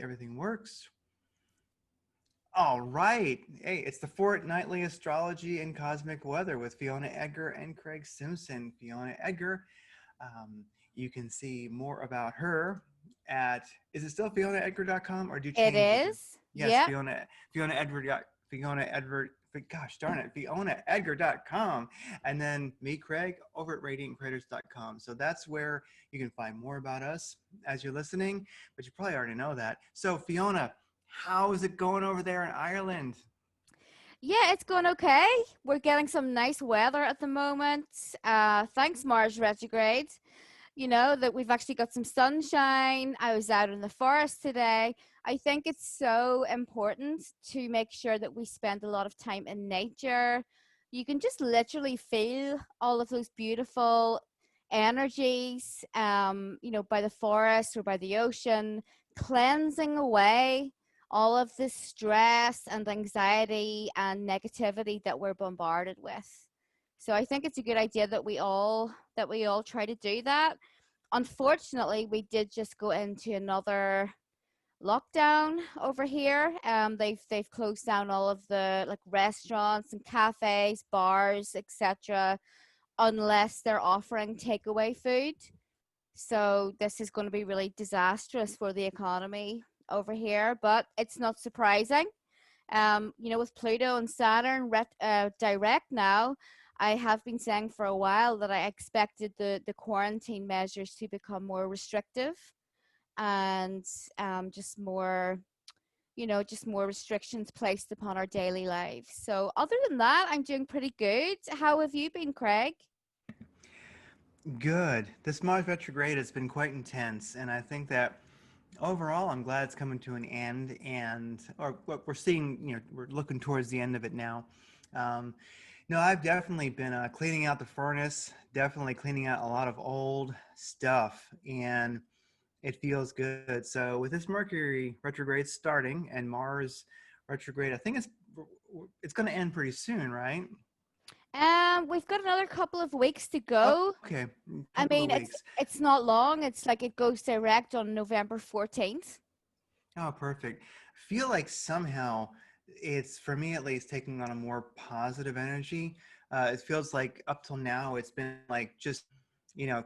hopefully everything works. All right. Hey, it's the Fortnightly Astrology and Cosmic Weather with Fiona Aedgar and Craig Simpson. Fiona Aedgar, um, you can see more about her at, is it still FionaEdgar.com or do you It change it? is. Yes, Yep. Fiona Edward, Fiona Edward, gosh darn it, FionaEdgar.com. And then me, Craig, over at RadiantCreators.com. So that's where you can find more about us as you're listening, but you probably already know that. So, Fiona, how is it going over there in Ireland? Yeah, it's going okay. We're getting some nice weather at the moment. Thanks, Mars retrograde. You know, that we've actually got some sunshine. I was out in the forest today. I think it's so important to make sure that we spend a lot of time in nature. You can just literally feel all of those beautiful energies, by the forest or by the ocean, cleansing away all of the stress and anxiety and negativity that we're bombarded with. So I think it's a good idea that we all try to do that. Unfortunately, we did just go into another lockdown over here. They've closed down all of the like restaurants and cafes, bars, etc., unless they're offering takeaway food. So this is going to be really disastrous for the economy over here, but it's not surprising. With Pluto and Saturn direct now, I have been saying for a while that I expected the quarantine measures to become more restrictive and just more restrictions placed upon our daily lives. So other than that, I'm doing pretty good. How have you been, Craig? Good. This Mars retrograde has been quite intense, and I think that overall, I'm glad it's coming to an end, and or what we're seeing, we're looking towards the end of it now. Um, no, I've definitely been cleaning out the furnace, definitely cleaning out a lot of old stuff, and it feels good. So with this Mercury retrograde starting and Mars retrograde, I think it's going to end pretty soon, right? We've got another couple of weeks to go. Okay, I couple of mean, it's weeks. it's not long. It's like it goes direct on November 14th. Oh, perfect. Feel like somehow it's, for me at least, taking on a more positive energy. It feels like up till now it's been like just,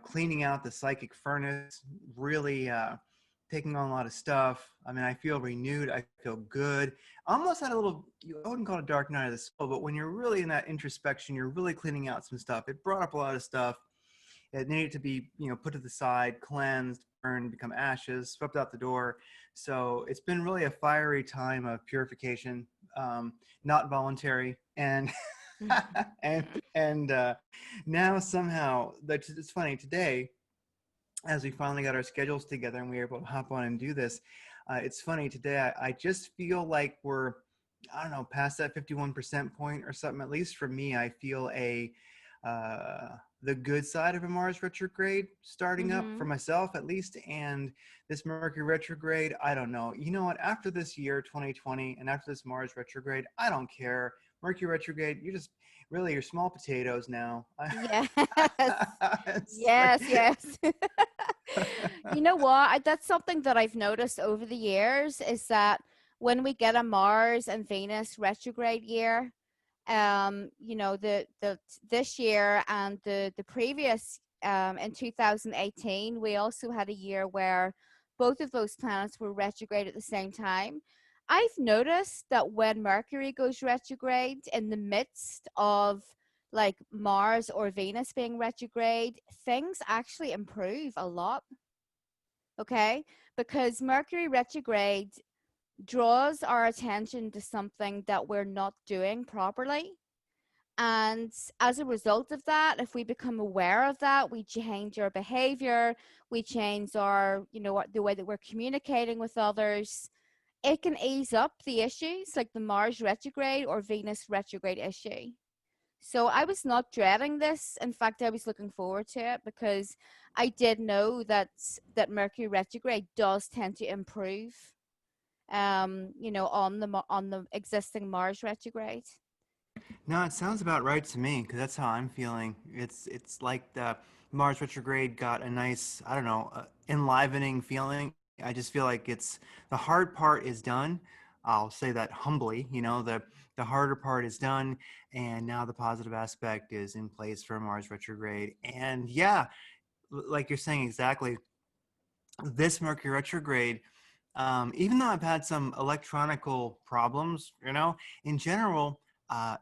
cleaning out the psychic furnace, really taking on a lot of stuff. I mean, I feel renewed. I feel good. Almost had a little, I wouldn't call it a dark night of the soul, but when you're really in that introspection, you're really cleaning out some stuff. It brought up a lot of stuff. It needed to be, put to the side, cleansed, burned, become ashes, swept out the door. So it's been really a fiery time of purification, not voluntary, and and and now somehow it's funny today as we finally got our schedules together and we were able to hop on and do this. It's funny today. I just feel like we're, I don't know, past that 51% point or something. At least for me, I feel the good side of a Mars retrograde starting up for Mm-hmm. myself at least. And this Mercury retrograde, I don't know. You know what? After this year, 2020, and after this Mars retrograde, I don't care. Mercury retrograde, you're small potatoes now. Yes. It's like, Yes, yes. You know what? That's something that I've noticed over the years is that when we get a Mars and Venus retrograde year, the this year and the previous in 2018, we also had a year where both of those planets were retrograde at the same time. I've noticed that when Mercury goes retrograde in the midst of like Mars or Venus being retrograde, things actually improve a lot. Okay, because Mercury retrograde draws our attention to something that we're not doing properly. And as a result of that, if we become aware of that, we change our behavior, we change the way that we're communicating with others. It can ease up the issues like the Mars retrograde or Venus retrograde issue. So I was not dreading this. In fact, I was looking forward to it because I did know that Mercury retrograde does tend to improve on the existing Mars retrograde. no, it sounds about right to me because that's how I'm feeling. It's like the Mars retrograde got a nice, I don't know, enlivening feeling I just feel like it's the hard part is done. I'll say that humbly, the harder part is done, and now the positive aspect is in place for Mars retrograde. And yeah, like you're saying exactly, this Mercury retrograde, even though I've had some electronical problems, in general,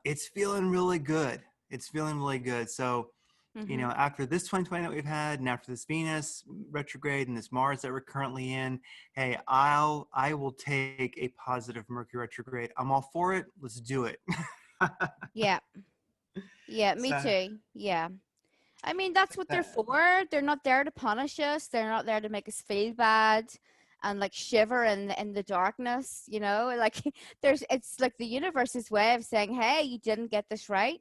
it's feeling really good. It's feeling really good. So, Mm-hmm. after this 2020 that we've had, and after this Venus retrograde and this Mars that we're currently in, hey, I will take a positive Mercury retrograde. I'm all for it. Let's do it. Yeah. Yeah, me So, too. Yeah. I mean, that's what uh, they're for. They're not there to punish us. They're not there to make us feel bad and like shiver in the darkness, you know? Like it's like the universe's way of saying, "Hey, you didn't get this right.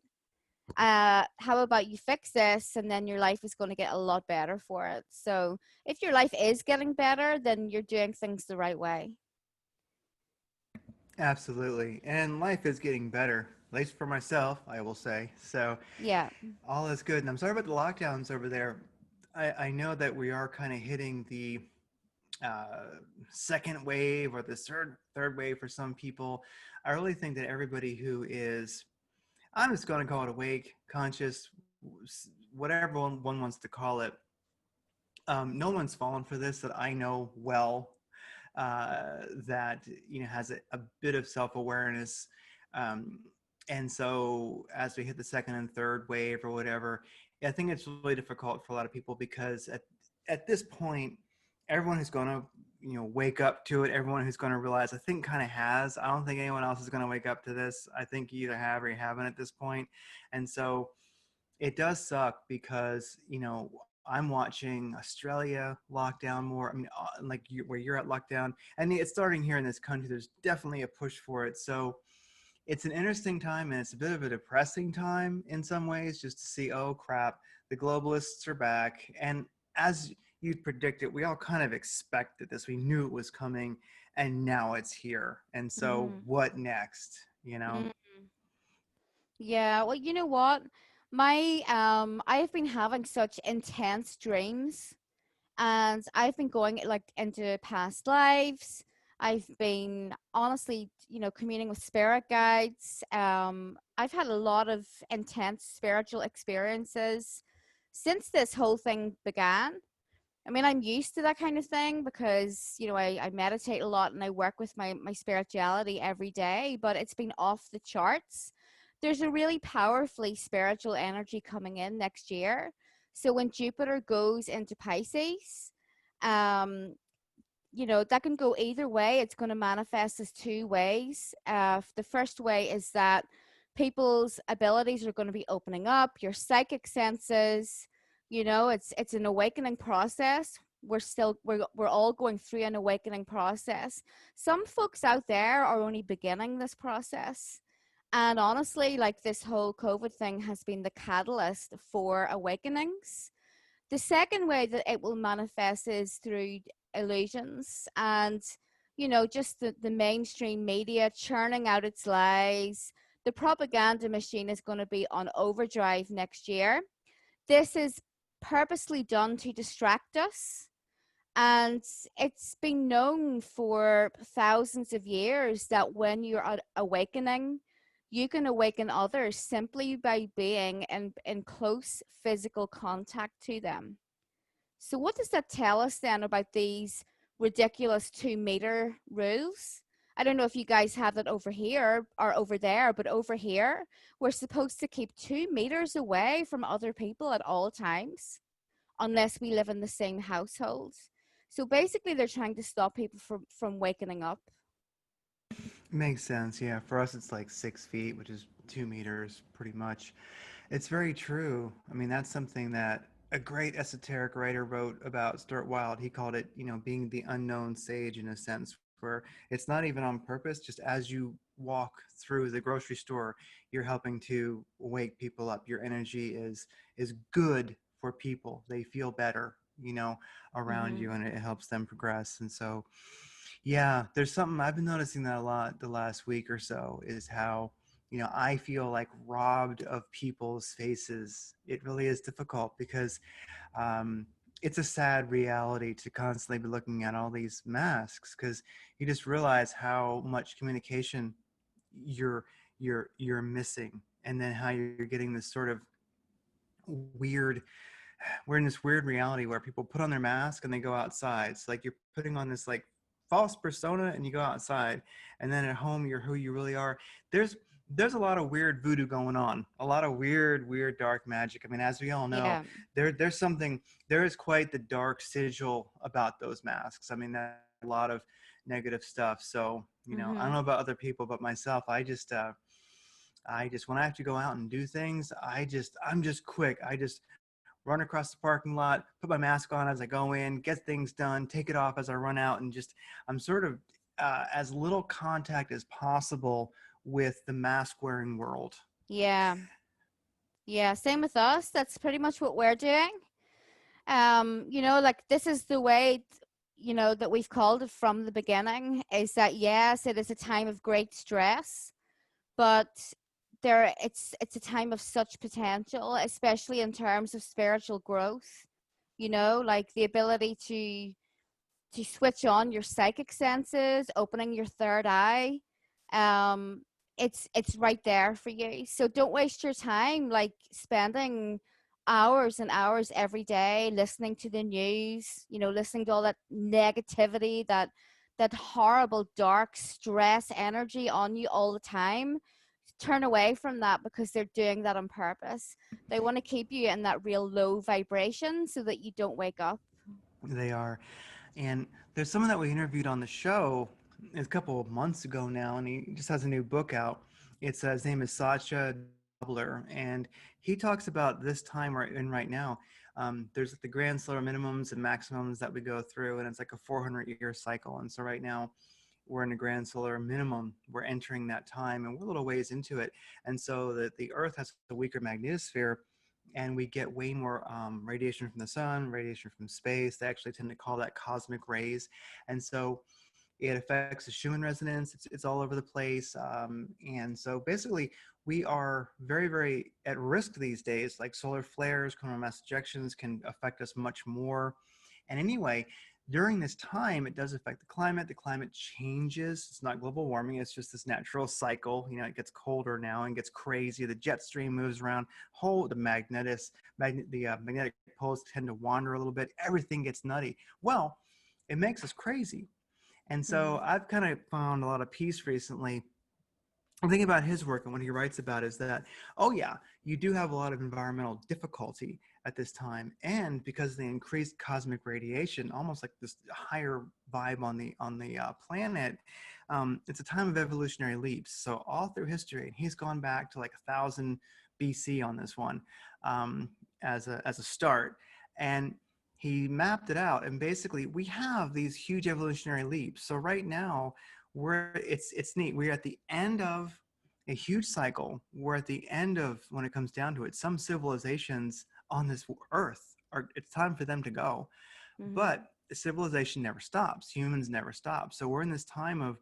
How about you fix this and then your life is going to get a lot better for it." So, if your life is getting better, then you're doing things the right way. absolutely. And life is getting better, at least for myself, I will say. So, Yeah. all is good. And I'm sorry about the lockdowns over there. I know that we are kind of hitting the second wave or the third wave for some people. I really think that everybody who is, I'm just going to call it awake, conscious, whatever one wants to call it. No one's fallen for this that I know well. That has a bit of self-awareness, um, and so as we hit the second and third wave or whatever, I think it's really difficult for a lot of people because at this point, everyone who's going to wake up to it, everyone who's going to realize, I think, kind of has. I don't think anyone else is going to wake up to this. I think you either have or you haven't at this point, and so it does suck because I'm watching Australia lockdown more. I mean, like where you're at lockdown, and it's starting here in this country. There's definitely a push for it. So it's an interesting time, and it's a bit of a depressing time in some ways, just to see, oh crap, the globalists are back. And as you predicted, we all kind of expected this. We knew it was coming, and now it's here. And so, Mm-hmm. what next? You know? Yeah, well, you know what? I've been having such intense dreams, and I've been going like into past lives. I've been honestly, communing with spirit guides. I've had a lot of intense spiritual experiences since this whole thing began. I mean, I'm used to that kind of thing because, I meditate a lot and I work with my spirituality every day, but it's been off the charts. There's a really powerfully spiritual energy coming in next year. So when Jupiter goes into Pisces, um, that can go either way. It's going to manifest as two ways. The first way is that people's abilities are going to be opening up, your psychic senses. It's an awakening process. We're all going through an awakening process. Some folks out there are only beginning this process. And honestly, like this whole COVID thing has been the catalyst for awakenings. The second way that it will manifest is through illusions and, just the mainstream media churning out its lies. The propaganda machine is going to be on overdrive next year. This is purposely done to distract us. And it's been known for thousands of years that when you're awakening, you can awaken others simply by being in close physical contact to them. So, what does that tell us then about these ridiculous 2 meter rules? I don't know if you guys have that over here or over there, but over here, we're supposed to keep 2 meters away from other people at all times, unless we live in the same household. So basically, they're trying to stop people from waking up. Makes sense. Yeah. For us, it's like 6 feet, which is 2 meters pretty much. It's very true. I mean, that's something that a great esoteric writer wrote about Stuart Wilde. He called it, being the unknown sage in a sense, where it's not even on purpose. Just as you walk through the grocery store, you're helping to wake people up. Your energy is good for people. They feel better, around Mm-hmm. you, and it helps them progress. And so, yeah, there's something I've been noticing that a lot the last week or so is how, I feel like robbed of people's faces. It really is difficult because um, it's a sad reality to constantly be looking at all these masks, because you just realize how much communication you're you're missing, and then how you're getting this sort of weird, we're in this weird reality where people put on their mask and they go outside. So like you're putting on this like false persona and you go outside, and then at home you're who you really are. there's there's a lot of weird voodoo going on, a lot of weird dark magic. I mean, as we all know, Yeah. there's something, there is quite the dark sigil about those masks. I mean, that's a lot of negative stuff. So, you know, I don't Mm-hmm. know about other people, but myself, I just when I have to go out and do things, I'm just quick. I just run across the parking lot, put my mask on as I go in, get things done, take it off as I run out, and just I'm sort of as little contact as possible with the mask wearing world. Yeah. Yeah. Same with us. That's pretty much what we're doing. Like this is the way, that we've called it from the beginning, is that yes, it is a time of great stress, but it's a time of such potential, especially in terms of spiritual growth, like the ability to switch on your psychic senses, opening your third eye. um it's right there for you, so don't waste your time like spending hours and hours every day listening to the news, listening to all that negativity, that horrible dark stress energy on you all the time. Turn away from that, because they're doing that on purpose. They want to keep you in that real low vibration so that you don't wake up. They are. And there's someone that we interviewed on the show a couple of months ago now, and he just has a new book out. His name is Sacha Dobler, and he talks about this time we're in right now. There's the grand solar minimums and maximums that we go through, and it's like a 400-year cycle. And so right now we're in a grand solar minimum. We're entering that time, and we're a little ways into it. And so the Earth has a weaker magnetosphere, and we get way more radiation from the sun, radiation from space. They actually tend to call that cosmic rays. And so it affects the Schumann resonance. It's all over the place. And so basically, we are very at risk these days. Like solar flares, coronal mass ejections can affect us much more. And anyway, during this time, it does affect the climate. The climate changes. It's not global warming. It's just this natural cycle. You know, it gets colder now and gets crazy. The jet stream moves around. Magnetic poles tend to wander a little bit. Everything gets nutty. Well, it makes us crazy. And so Hmm. I've kind of found a lot of peace recently. I'm thinking about his work, and what he writes about is that, oh yeah, you do have a lot of environmental difficulty at this time, and because of the increased cosmic radiation, almost like this higher vibe on the planet, it's a time of evolutionary leaps. So all through history, and he's gone back to like 1,000 BC on this one, as a start, and he mapped it out, and basically we have these huge evolutionary leaps. So right now it's neat. We're at the end of a huge cycle. We're at the end of, when it comes down to it, some civilizations on this earth are, it's time for them to go. Hmm. But civilization never stops. Humans never stop. So we're in this time of,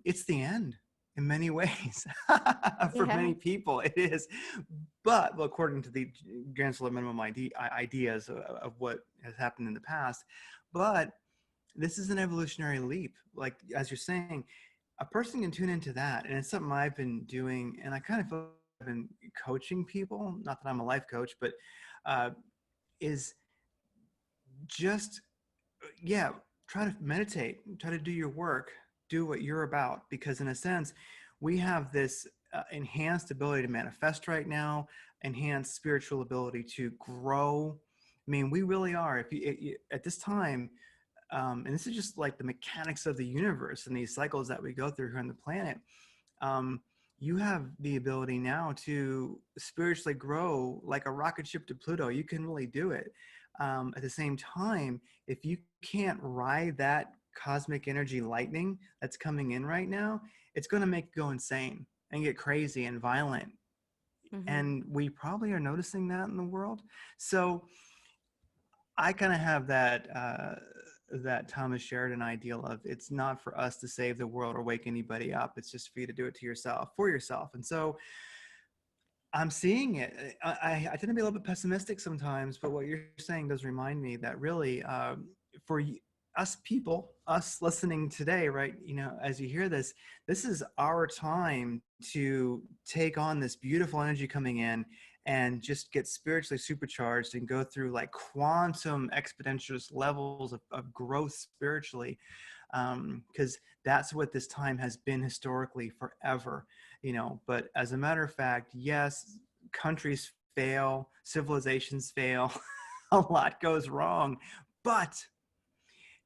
it's the end in many ways. For Yeah. many people it is, but well, according to the grand solar minimum ideas of what has happened in the past. But this is an evolutionary leap. Like, as you're saying, a person can tune into that. And it's something I've been doing. And I kind of feel like I've been coaching people, not that I'm a life coach, but uh, is just, yeah, try to meditate, try to do your work, do what you're about. Because in a sense, we have this enhanced ability to manifest right now, enhanced spiritual ability to grow. I mean, we really are. If you, at this time, and this is just like the mechanics of the universe and these cycles that we go through here on the planet. Um, you have the ability now to spiritually grow like a rocket ship to Pluto. You can really do it. At the same time, if you can't ride that cosmic energy lightning that's coming in right now, it's going to make you go insane and get crazy and violent. Hmm. And we probably are noticing that in the world. So I kind of have that Thomas Sheridan ideal of, it's not for us to save the world or wake anybody up. It's just for you to do it to yourself, for yourself. And so I'm seeing it. I tend to be a little bit pessimistic sometimes, but what you're saying does remind me that really, for us people, us listening today, right? You know, as you hear this, this is our time to take on this beautiful energy coming in and just get spiritually supercharged and go through like quantum exponential levels of growth spiritually, because that's what this time has been historically forever, you know. But as a matter of fact, yes, countries fail, civilizations fail, a lot goes wrong, but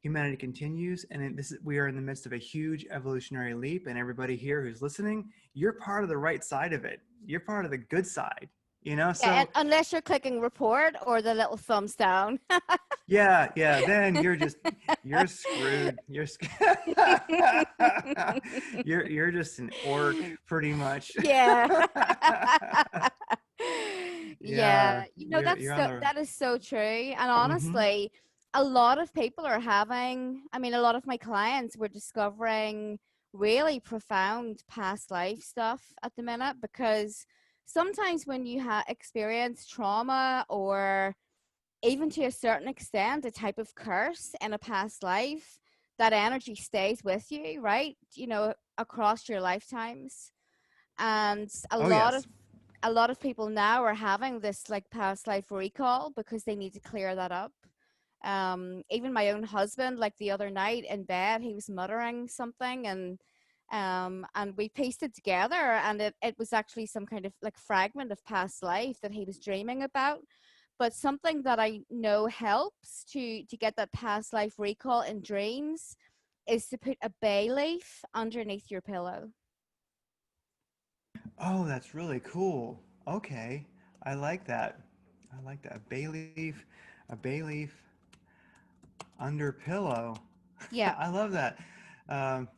humanity continues, and we are in the midst of a huge evolutionary leap. And everybody here who's listening, you're part of the right side of it. You're part of the good side, you know. Yeah, and So unless you're clicking report or the little thumbs down. yeah, then you're screwed. You're just an orc pretty much. Yeah. Yeah, Yeah, you're on the that is so true. And mhm. honestly, a lot of people are having, I mean, a lot of my clients were discovering really profound past life stuff at the minute, because sometimes when you experience trauma, or even to a certain extent a type of curse in a past life, that energy stays with you, right? Across your lifetimes. And Oh yes. a lot of people now are having this like past life recall because they need to clear that up. Even my own husband, like the other night in bed, he was muttering something, and we pieced it together, and it was actually some kind of like fragment of past life that he was dreaming about. But something that I know helps to get that past life recall in dreams is to put a bay leaf underneath your pillow. Oh, that's really cool. Okay, I like that. I like that. A bay leaf under pillow. Yeah. I love that. Um,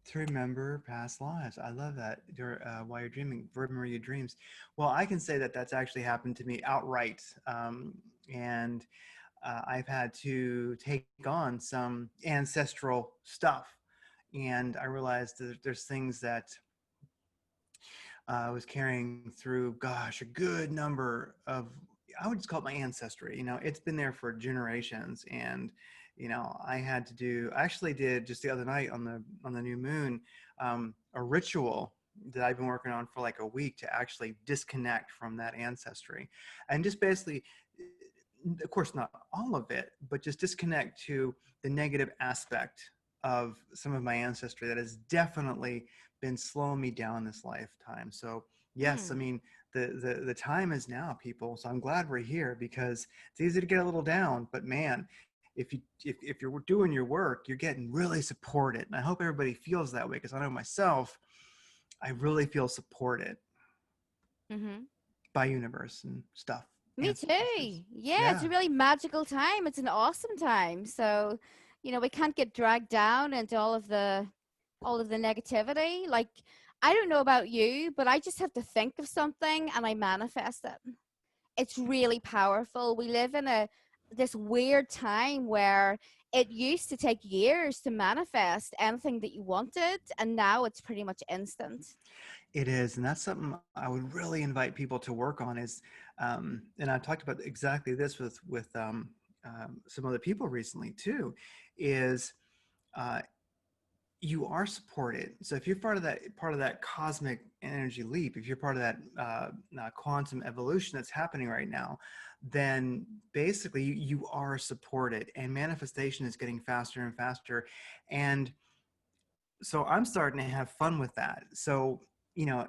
to remember past lives. I love that. While you're dreaming, remember your dreams. Well, I can say that that's actually happened to me outright, and I've had to take on some ancestral stuff, and I realized that there's things that was carrying through, gosh, a good number of, I would just call it my ancestry. You know, it's been there for generations. And, you know, I actually did just the other night on the new moon, a ritual that I've been working on for like a week to actually disconnect from that ancestry and just basically, of course, not all of it, but just disconnect to the negative aspect of some of my ancestry that has definitely been slowing me down this lifetime. So yes, I Hmm. mean the time is now, people. So I'm glad we're here because it's easy to get a little down, but man, if you're doing your work, you're getting really supported. And I hope everybody feels that way because I know myself, I really feel supported Mm-hmm. by universe and stuff, Me ancestors. too. Yeah, it's Yeah. a really magical time. It's an awesome time. So, we can't get dragged down into all of the negativity. Like, I don't know about you, but I just have to think of something and I manifest it. It's really powerful. We live in a this weird time where it used to take years to manifest anything that you wanted, and now it's pretty much instant. It is, and that's something I would really invite people to work on. Is, and I've talked about exactly this with some other people recently too. Is uh, you are supported. So if you're part of that cosmic energy leap, if you're part of that quantum evolution that's happening right now, then basically you are supported, and manifestation is getting faster and faster, and so I'm starting to have fun with that. So you know,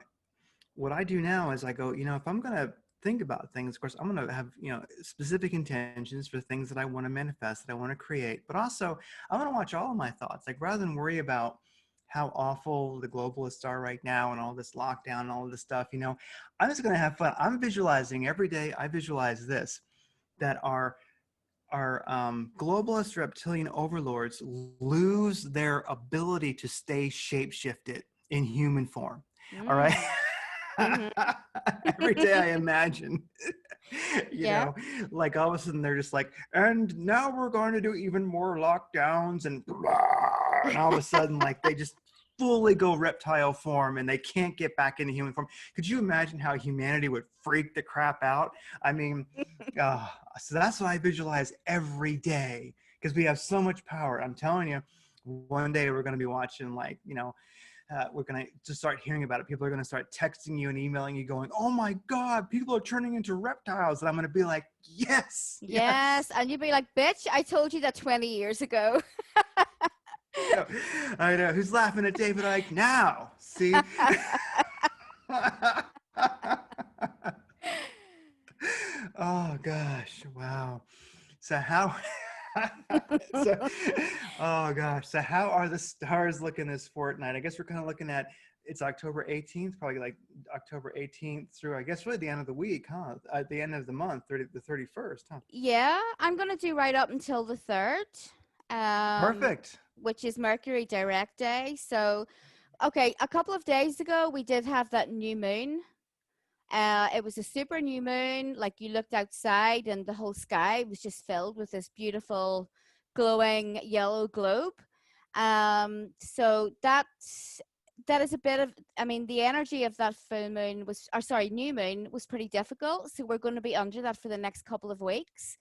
what I do now is I go, you know, if I'm going to think about things, of course, I'm going to have, you know, specific intentions for things that I want to manifest, that I want to create. But also, I want to watch all of my thoughts. Like rather than worry about how awful the globalists are right now and all this lockdown and all of this stuff, you know, I'm just going to have fun. I'm visualizing every day. I visualize this, that our globalist reptilian overlords lose their ability to stay shapeshifted in human form. All right. Mm. Mm-hmm. Every day I imagine, you Yeah. know, like all of a sudden they're just like, and now we're going to do even more lockdowns and all of a sudden like they just fully go reptile form and they can't get back into human form. Could you imagine how humanity would freak the crap out? I mean, so that's what I visualize every day because we have so much power. I'm telling you, one day we're going to be watching, like, we're going to just start hearing about it. People are going to start texting you and emailing you going, oh my God, people are turning into reptiles. And I'm going to be like, yes, yes. Yes, and you'd be like, bitch, I told you that 20 years ago. I know. Who's laughing at David Icke now? See? Oh gosh, wow. So how so oh gosh. So how are the stars looking this fortnight? I guess we're kind of looking at, it's October 18th, probably like October 18th through, I guess, really the end of the week, huh? At the end of the month, the 31st, huh? Yeah, I'm going to do right up until the 3rd, Perfect. which is Mercury direct day. So, okay, a couple of days ago, we did have that new moon. It was a super new moon. Like, you looked outside and the whole sky was just filled with this beautiful glowing yellow globe. So that is a bit of, I mean, the energy of that full moon was, or sorry, new moon was pretty difficult. So we're going to be under that for the next couple of weeks.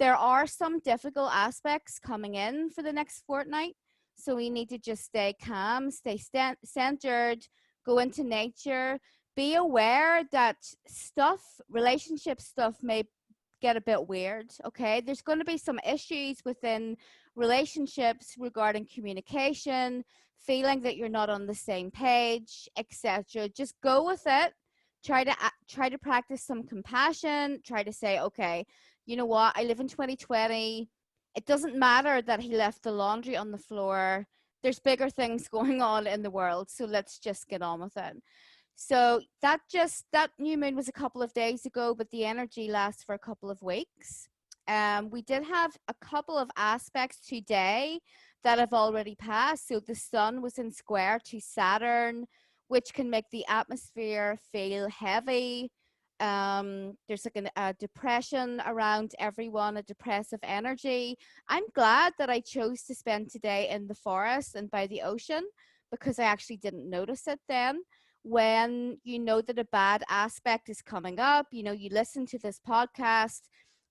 There are some difficult aspects coming in for the next fortnight. So we need to just stay calm, stay centered, go into nature, be aware that relationship stuff may get a bit weird. Okay. There's going to be some issues within relationships regarding communication, feeling that you're not on the same page, etc. Just go with it. Try to practice some compassion. Try to say, okay, you know what? I live in 2020. It doesn't matter that he left the laundry on the floor. There's bigger things going on in the world. So let's just get on with it. So that new moon was a couple of days ago, but the energy lasts for a couple of weeks. We did have a couple of aspects today that have already passed. So the sun was in square to Saturn, which can make the atmosphere feel heavy. There's like a depression around everyone, a depressive energy. I'm glad that I chose to spend today in the forest and by the ocean because I actually didn't notice it then. When you know that a bad aspect is coming up, you listen to this podcast,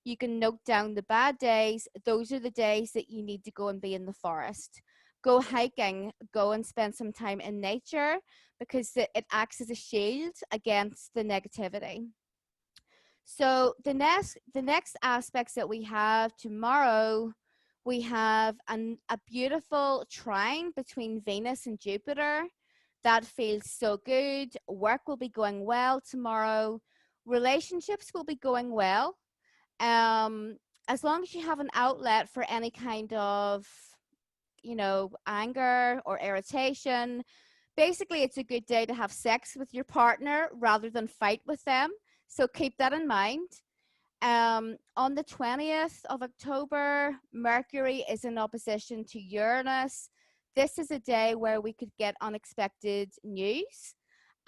you can note down the bad days. Those are the days that you need to go and be in the forest. Go hiking, go and spend some time in nature because it acts as a shield against the negativity. So the next aspects that we have tomorrow, we have a beautiful trine between Venus and Jupiter. That feels so good. Work will be going well tomorrow. Relationships will be going well. As long as you have an outlet for any kind of, anger or irritation. Basically, it's a good day to have sex with your partner rather than fight with them. So keep that in mind. On the 20th of October, Mercury is in opposition to Uranus. This is a day where we could get unexpected news,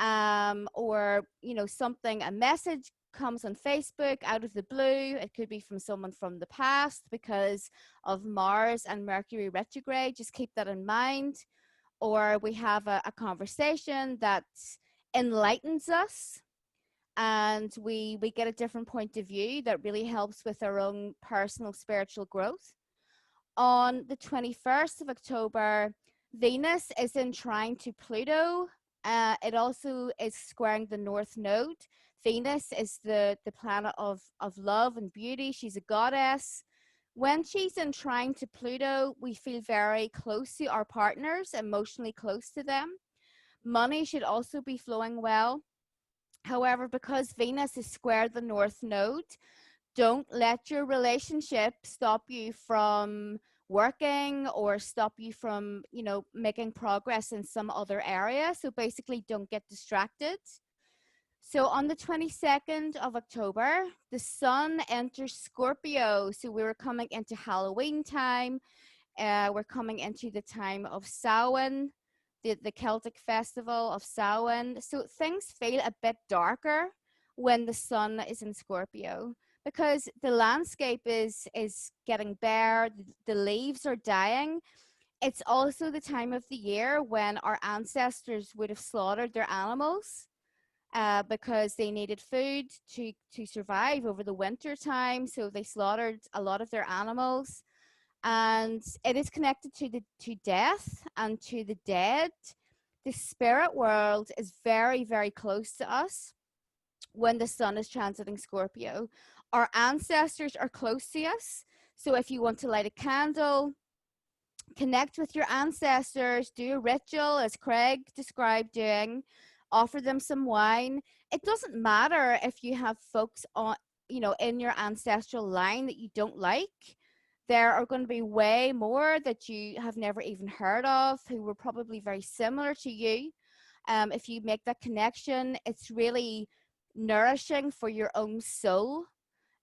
or, a message comes on Facebook out of the blue. It could be from someone from the past because of Mars and Mercury retrograde. Just keep that in mind. Or we have a conversation that enlightens us and we get a different point of view that really helps with our own personal spiritual growth. On the 21st of October, Venus is in trine to Pluto. It also is squaring the North Node. Venus is the planet of love and beauty. She's a goddess. When she's in trine to Pluto, we feel very close to our partners, emotionally close to them. Money should also be flowing well. However, because Venus is squared the North Node, don't let your relationship stop you from working or stop you from, making progress in some other area. So basically, don't get distracted. So on the 22nd of October, the sun enters Scorpio. So we were coming into Halloween time. We're coming into the time of Samhain, the Celtic festival of Samhain. So things feel a bit darker when the sun is in Scorpio because the landscape is getting bare. The leaves are dying. It's also the time of the year when our ancestors would have slaughtered their animals because they needed food to survive over the winter time. So they slaughtered a lot of their animals, and it is connected to death and to the dead. The spirit world is very, very close to us when the sun is transiting Scorpio. Our ancestors are close to us. So if you want to light a candle, connect with your ancestors, do a ritual as Craig described doing, offer them some wine. It doesn't matter if you have folks on, in your ancestral line that you don't like. There are going to be way more that you have never even heard of who were probably very similar to you. If you make that connection, it's really nourishing for your own soul.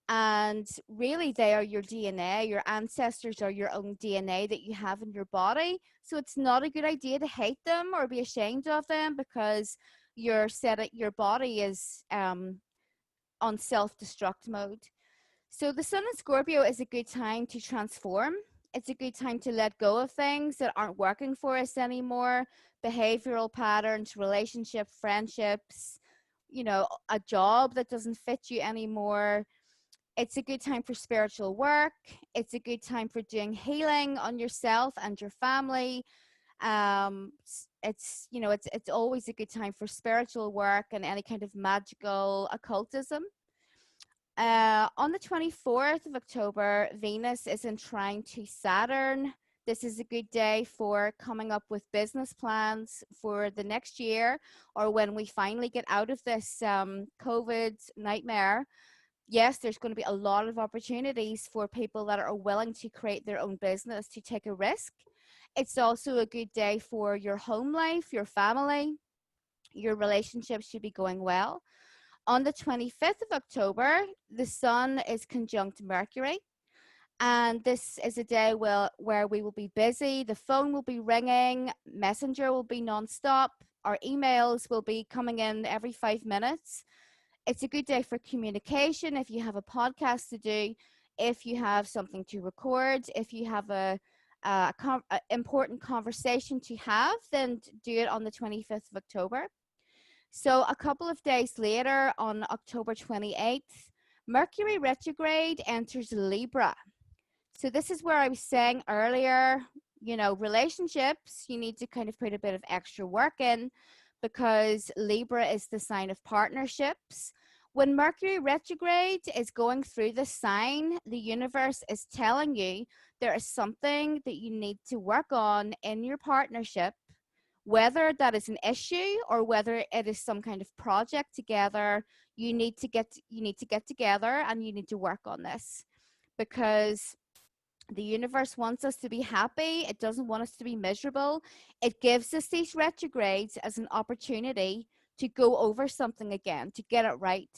And really, they are your DNA. Your ancestors are your own DNA that you have in your body. So it's not a good idea to hate them or be ashamed of them, because your body is on self-destruct mode. So the sun in Scorpio is a good time to transform. It's a good time to let go of things that aren't working for us anymore, behavioral patterns, relationship, friendships, a job that doesn't fit you anymore. It's a good time for spiritual work. It's a good time for doing healing on yourself and your family. It's always a good time for spiritual work and any kind of magical occultism. On the 24th of October, Venus is in trine to Saturn. This is a good day for coming up with business plans for the next year, or when we finally get out of this COVID nightmare. Yes, there's going to be a lot of opportunities for people that are willing to create their own business, to take a risk. It's also a good day for your home life, your family. Your relationships should be going well. On the 25th of October, the sun is conjunct Mercury. And this is a day where we will be busy. The phone will be ringing, messenger will be nonstop, our emails will be coming in every 5 minutes. It's a good day for communication. If you have a podcast to do, if you have something to record, if you have a important conversation to have, then do it on the 25th of October. So a couple of days later, on October 28th, Mercury retrograde enters Libra. So this is where I was saying earlier, relationships, you need to kind of put a bit of extra work in, because Libra is the sign of partnerships. When Mercury retrograde is going through the sign, the universe is telling you there is something that you need to work on in your partnership, whether that is an issue or whether it is some kind of project together. You need to get together and you need to work on this, because the universe wants us to be happy. It doesn't want us to be miserable. It gives us these retrogrades as an opportunity to go over something again, to get it right.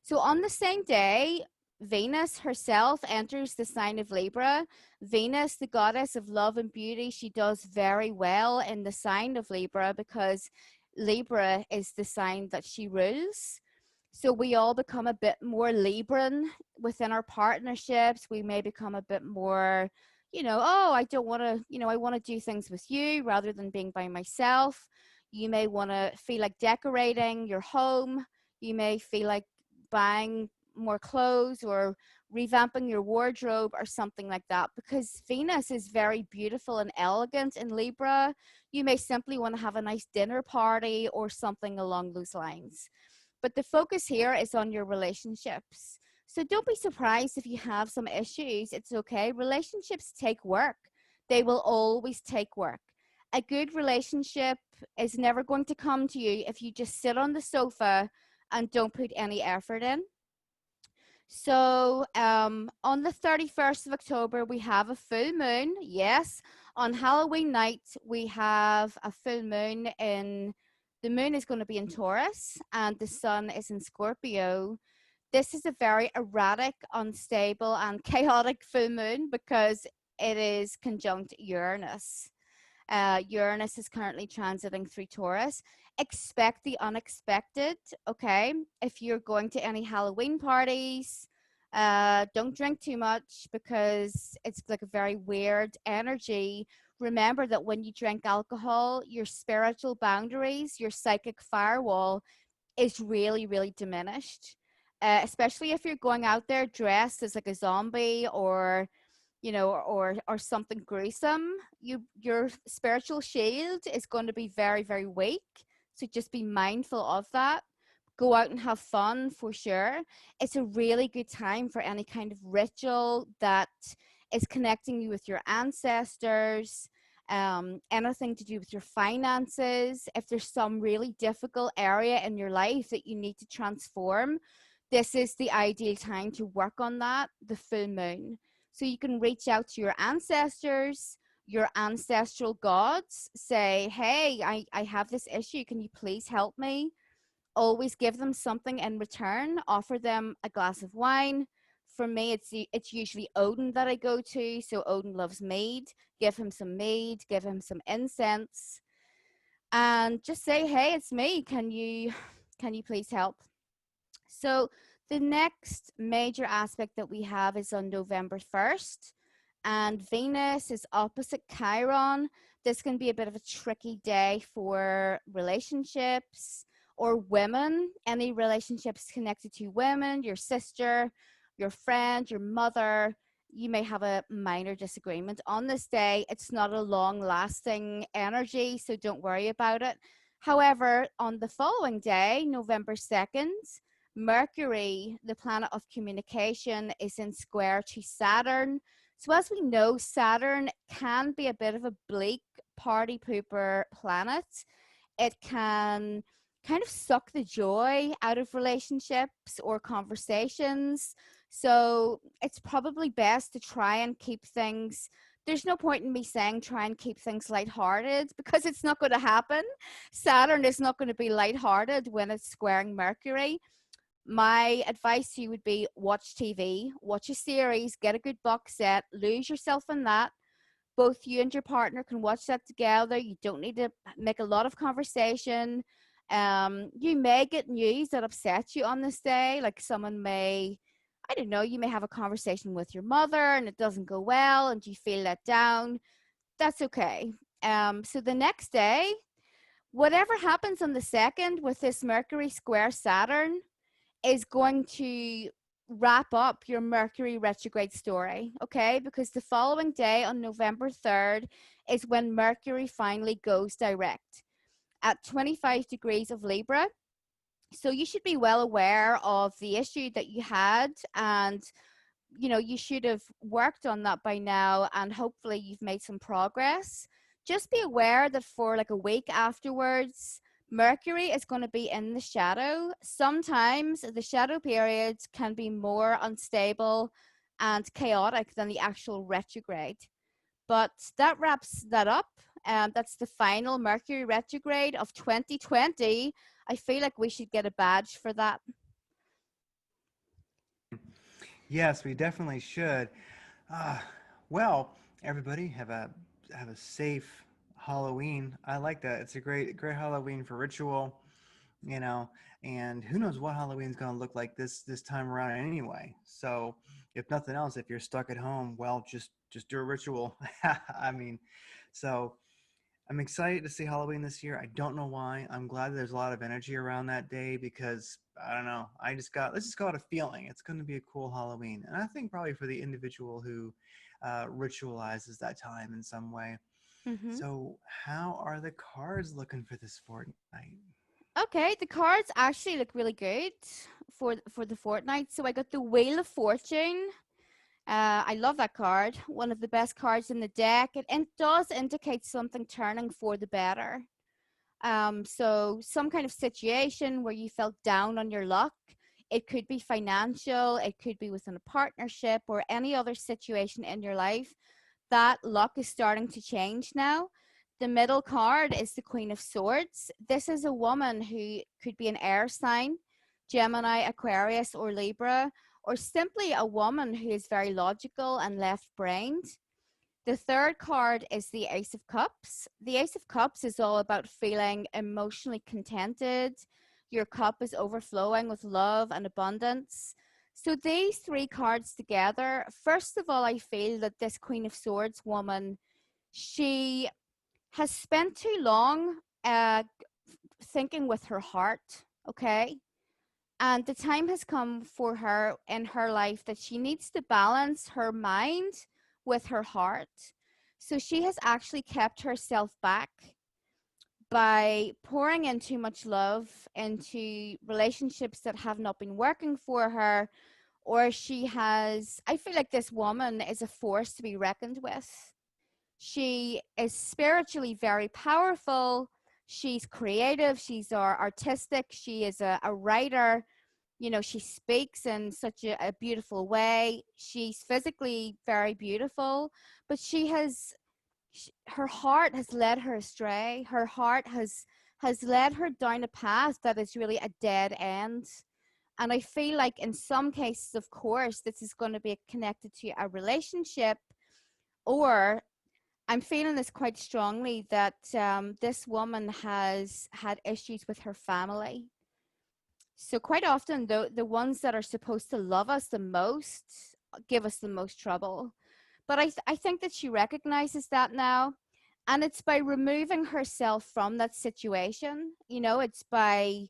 So on the same day, Venus herself enters the sign of Libra. Venus, the goddess of love and beauty, she does very well in the sign of Libra, because Libra is the sign that she rules. So we all become a bit more Libran within our partnerships. We may become a bit more, oh, I don't want to, I want to do things with you rather than being by myself. You may want to feel like decorating your home. You may feel like buying more clothes or revamping your wardrobe or something like that, because Venus is very beautiful and elegant in Libra. You may simply want to have a nice dinner party or something along those lines. But the focus here is on your relationships. So don't be surprised if you have some issues. It's okay. Relationships take work. They will always take work. A good relationship is never going to come to you if you just sit on the sofa and don't put any effort in. So on the 31st of October, we have a full moon. Yes, on Halloween night, we have a full moon the moon is going to be in Taurus and the sun is in Scorpio. This is a very erratic, unstable, and chaotic full moon because it is conjunct Uranus. Uranus is currently transiting through Taurus. Expect the unexpected, okay? If you're going to any Halloween parties, don't drink too much because it's like a very weird energy remember that when you drink alcohol, your spiritual boundaries, your psychic firewall is really, really diminished. Especially if you're going out there dressed as like a zombie or or something gruesome, your spiritual shield is going to be very, very weak. So just be mindful of that. Go out and have fun for sure. It's a really good time for any kind of ritual that is connecting you with your ancestors, anything to do with your finances. If there's some really difficult area in your life that you need to transform, this is the ideal time to work on that, the full moon. So you can reach out to your ancestors, your ancestral gods, say, hey, I have this issue. Can you please help me? Always give them something in return. Offer them a glass of wine. For me, it's usually Odin that I go to. So Odin loves mead. Give him some mead. Give him some incense, and just say, "Hey, it's me. Can you please help?" So the next major aspect that we have is on November 1st, and Venus is opposite Chiron. This can be a bit of a tricky day for relationships or women, any relationships connected to women, your sister, your friend, your mother. You may have a minor disagreement on this day. It's not a long lasting energy, so don't worry about it. However, on the following day, November 2nd, Mercury, the planet of communication, is in square to Saturn. So, as we know, Saturn can be a bit of a bleak party pooper planet. It can kind of suck the joy out of relationships or conversations. So, it's probably best to try and keep things. There's no point in me saying try and keep things lighthearted because it's not going to happen. Saturn is not going to be lighthearted when it's squaring Mercury. My advice to you would be watch TV, watch a series, get a good box set, lose yourself in that. Both you and your partner can watch that together. You don't need to make a lot of conversation. You may get news that upsets you on this day. Like someone may, I don't know, you may have a conversation with your mother and it doesn't go well and you feel let down. That's okay. So the next day, whatever happens on the 2nd with this Mercury square Saturn, is going to wrap up your Mercury retrograde story, okay? Because the following day on November 3rd is when Mercury finally goes direct at 25 degrees of Libra. So you should be well aware of the issue that you had, and you should have worked on that by now, and hopefully you've made some progress. Just be aware that for like a week afterwards, Mercury is going to be in the shadow. Sometimes the shadow periods can be more unstable and chaotic than the actual retrograde. But that wraps that up. That's the final Mercury retrograde of 2020. I feel like we should get a badge for that. Yes, we definitely should. Uh, well, everybody have a safe Halloween. I like that. It's a great Halloween for ritual, you know. And who knows what Halloween's going to look like this time around anyway. So, if nothing else, if you're stuck at home, well, just do a ritual. I mean, so I'm excited to see Halloween this year. I don't know why. I'm glad there's a lot of energy around that day because I don't know. Let's just call it a feeling. It's going to be a cool Halloween, and I think probably for the individual who ritualizes that time in some way. Mm-hmm. So, how are the cards looking for this fortnight? Okay, the cards actually look really good for the fortnight. So I got the Wheel of Fortune. I love that card. One of the best cards in the deck. It does indicate something turning for the better. So some kind of situation where you felt down on your luck. It could be financial. It could be within a partnership or any other situation in your life. That luck is starting to change now. The middle card is the Queen of Swords. This is a woman who could be an air sign, Gemini, Aquarius, or Libra, or simply a woman who is very logical and left brained. The third card is the Ace of Cups. The Ace of Cups is all about feeling emotionally contented. Your cup is overflowing with love and abundance. So these three cards together, first of all, I feel that this Queen of Swords woman, She has spent too long thinking with her heart, okay? And the time has come for her in her life that she needs to balance her mind with her heart. So she has actually kept herself back by pouring in too much love into relationships that have not been working for her, or she has, I feel like this woman is a force to be reckoned with. She is spiritually very powerful. She's creative. She's artistic. She is a writer. You know, she speaks in such a beautiful way. She's physically very beautiful, but her heart has led her astray. Her heart has led her down a path that is really a dead end. And I feel like in some cases, of course, this is going to be connected to a relationship, or I'm feeling this quite strongly that this woman has had issues with her family. So quite often, the ones that are supposed to love us the most give us the most trouble. But I think that she recognizes that now. And it's by removing herself from that situation. You know, it's by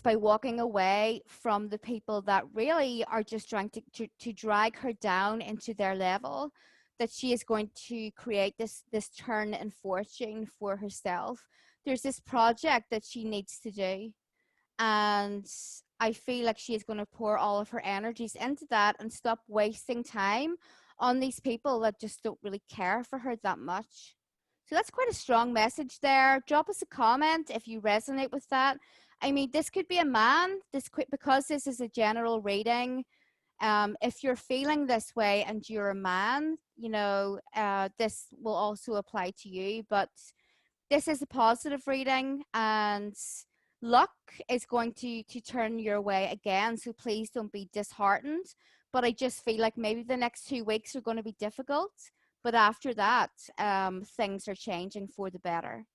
walking away from the people that really are just trying to drag her down into their level, that she is going to create this turn in fortune for herself. There's this project that she needs to do, and I feel like she is going to pour all of her energies into that and stop wasting time on these people that just don't really care for her that much. So that's quite a strong message there. Drop us a comment if you resonate with that. I mean, this could be a man. This could, because this is a general reading. If you're feeling this way and you're a man, this will also apply to you. But this is a positive reading, and luck is going to turn your way again. So please don't be disheartened. But I just feel like maybe the next 2 weeks are going to be difficult. But after that, things are changing for the better.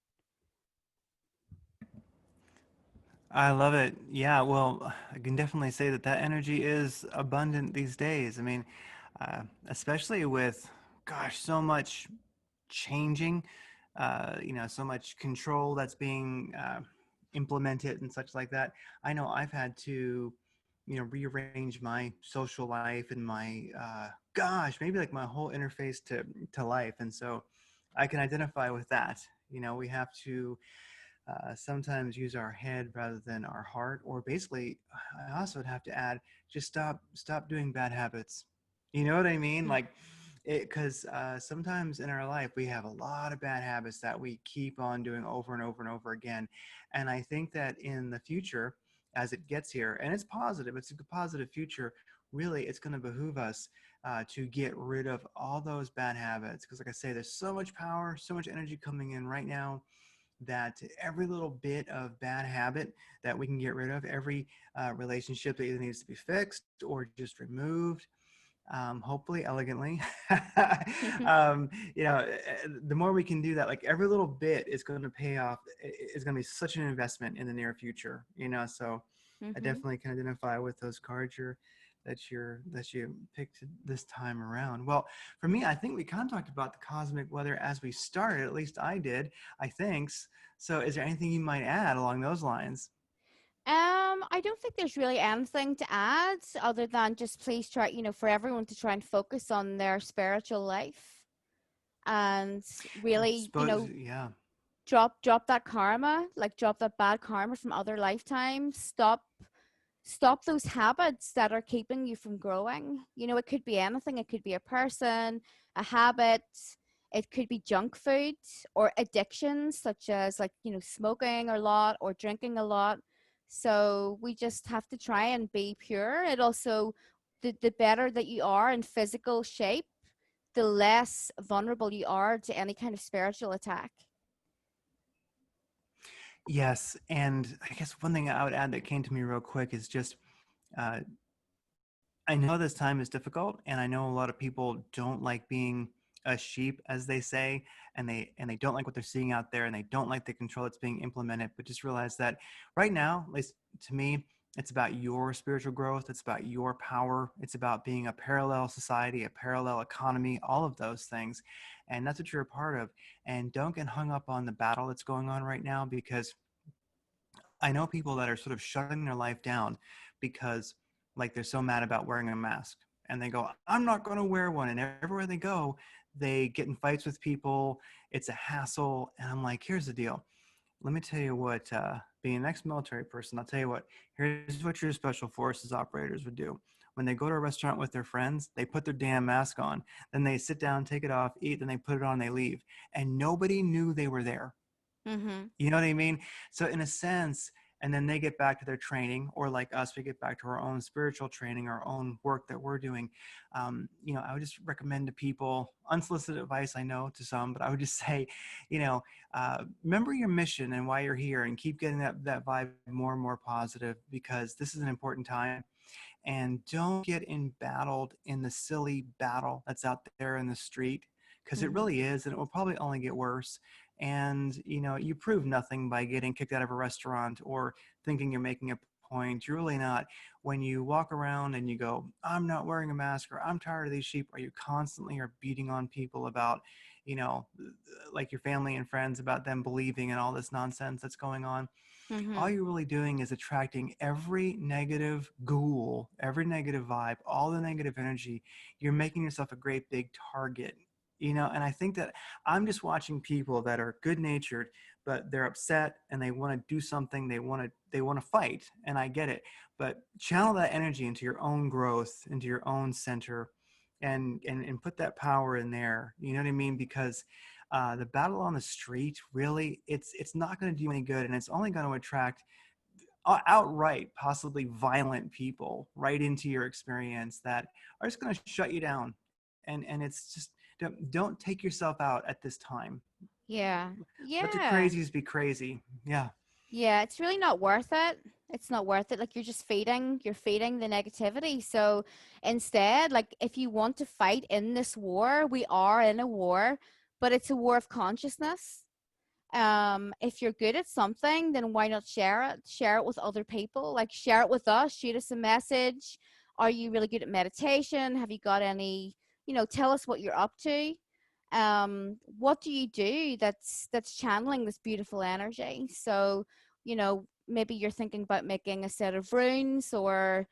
I love it. Yeah, well, I can definitely say that that energy is abundant these days. I mean, especially with, gosh, so much changing, so much control that's being implemented and such like that. I know I've had to, rearrange my social life and my, gosh, maybe like my whole interface to life. And so I can identify with that. We have to sometimes use our head rather than our heart, or basically I also would have to add, just stop doing bad habits. You know what I mean? Like it, because sometimes in our life we have a lot of bad habits that we keep on doing over and over and over again. And I think that in the future, as it gets here, and it's positive, it's a positive future, really it's going to behoove us to get rid of all those bad habits, because like I say, there's so much power, so much energy coming in right now, that every little bit of bad habit that we can get rid of, every relationship that either needs to be fixed or just removed, hopefully elegantly. The more we can do that, like every little bit is going to pay off. Is going to be such an investment in the near future. So I Mm-hmm. definitely can identify with those cards that you picked this time around. Well, for me, I think we kind of talked about the cosmic weather as we started. At least I did. I think. So, is there anything you might add along those lines? I don't think there's really anything to add other than just please try, for everyone to try and focus on their spiritual life and really, Suppose, yeah. drop that karma, like drop that bad karma from other lifetimes. Stop those habits that are keeping you from growing. It could be anything. It could be a person, a habit. It could be junk food or addictions such as, like, smoking a lot or drinking a lot. So we just have to try and be pure. It also, the better that you are in physical shape, the less vulnerable you are to any kind of spiritual attack. Yes, and I guess one thing I would add that came to me real quick is just uh, I know this time is difficult, and I know a lot of people don't like being a sheep, as they say, and they don't like what they're seeing out there, and they don't like the control that's being implemented. But just realize that right now, at least to me, It's about your spiritual growth. It's about your power. It's about being a parallel society, a parallel economy, all of those things. And that's what you're a part of. And don't get hung up on the battle that's going on right now, because I know people that are sort of shutting their life down because like they're so mad about wearing a mask, and they go, I'm not going to wear one. And everywhere they go, they get in fights with people. It's a hassle. And I'm like, here's the deal. Let me tell you what, being an ex-military person, I'll tell you what, here's what your special forces operators would do. When they go to a restaurant with their friends, they put their damn mask on. Then they sit down, take it off, eat, then they put it on, they leave. And nobody knew they were there. Mm-hmm. You know what I mean? So in a sense, and then they get back to their training, or like us, we get back to our own spiritual training, our own work that we're doing. I would just recommend to people, unsolicited advice, I know to some, but I would just say, remember your mission and why you're here, and keep getting that vibe more and more positive, because this is an important time. And don't get embattled in the silly battle that's out there in the street, because it Mm-hmm. really is, and it will probably only get worse. And you prove nothing by getting kicked out of a restaurant or thinking you're making a point. You're really not. When you walk around and you go, I'm not wearing a mask, or I'm tired of these sheep, or you constantly are beating on people about, you know like your family and friends, about them believing in all this nonsense that's going on, all Mm-hmm. you're really doing is attracting every negative ghoul, every negative vibe, all the negative energy. You're making yourself a great big target. And I think that I'm just watching people that are good natured, but they're upset and they want to do something. They want to fight, and I get it. But channel that energy into your own growth, into your own center, and put that power in there. You know what I mean? Because the battle on the street, really, it's not going to do you any good, and it's only going to attract outright possibly violent people right into your experience that are just going to shut you down. And it's just, don't take yourself out at this time. Yeah. Let the Yeah. crazies be crazy. Yeah. Yeah, it's really not worth it. It's not worth it. Like you're feeding the negativity. So instead, like if you want to fight in this war, we are in a war, but it's a war of consciousness. If you're good at something, then why not share it with other people, like share it with us, shoot us a message. Are you really good at meditation? Have you got any, tell us what you're up to. What do you do that's channeling this beautiful energy? So maybe you're thinking about making a set of runes, or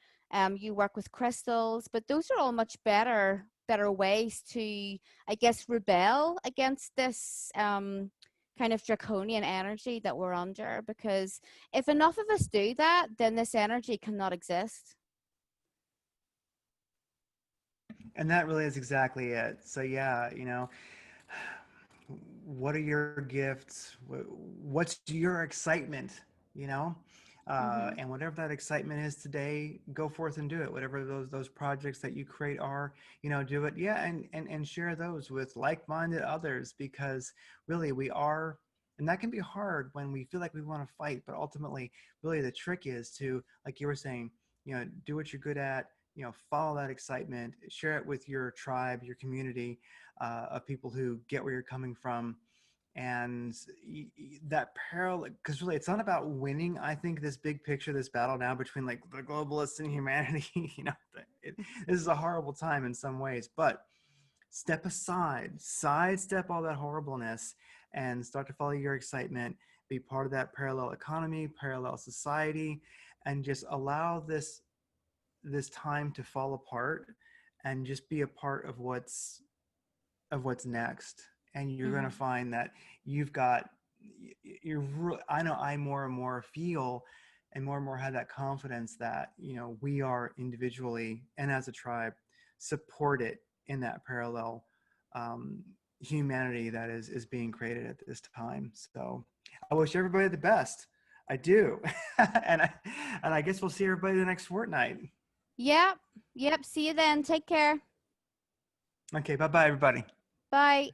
you work with crystals, but those are all much better ways to, I guess, rebel against this kind of draconian energy that we're under, because if enough of us do that, then this energy cannot exist. And that really is exactly it. So yeah, what are your gifts? What's your excitement? you know Mm-hmm. and whatever that excitement is today, go forth and do it. Whatever those projects that you create are, do it. Yeah, and share those with like-minded others, because really we are. And that can be hard when we feel like we want to fight, but ultimately, really the trick is to, like you were saying, do what you're good at, follow that excitement, share it with your tribe, your community, of people who get where you're coming from. And that parallel, because really it's not about winning. I think this big picture, this battle now between like the globalists and humanity, this is a horrible time in some ways, but step aside, sidestep all that horribleness, and start to follow your excitement. Be part of that parallel economy, parallel society, and just allow this time to fall apart, and just be a part of what's next. And you're going to Mm-hmm. find that you've got, I know I more and more feel and more have that confidence that we are individually and as a tribe supported in that parallel um, humanity that is being created at this time. So I wish everybody the best. I do. And I guess we'll see everybody the next fortnight. Yep. Yep. See you then. Take care. Okay, bye bye everybody. Bye.